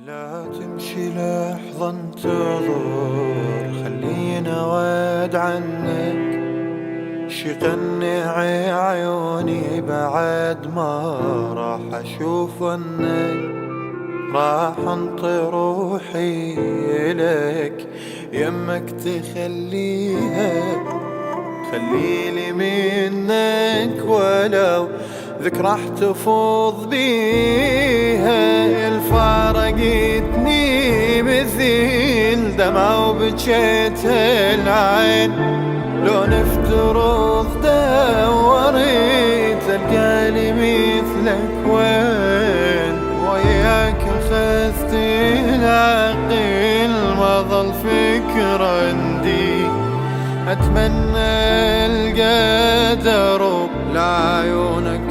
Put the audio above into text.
لا تمشي لحظة انتظر، خلينا واد عنك. شقنع عيوني بعد ما راح اشوف انك راح انطي روحي لك. يمك تخليها خليلي منك ولو ذكرى احتفظ بيها. الفارقتني مثيل دمع وبجيت العين، لو نفترض دوريت تلقاني مثلك وين. وياك اخذت العقل ما ظل فكرة عندي، اتمنى القدر لعيونك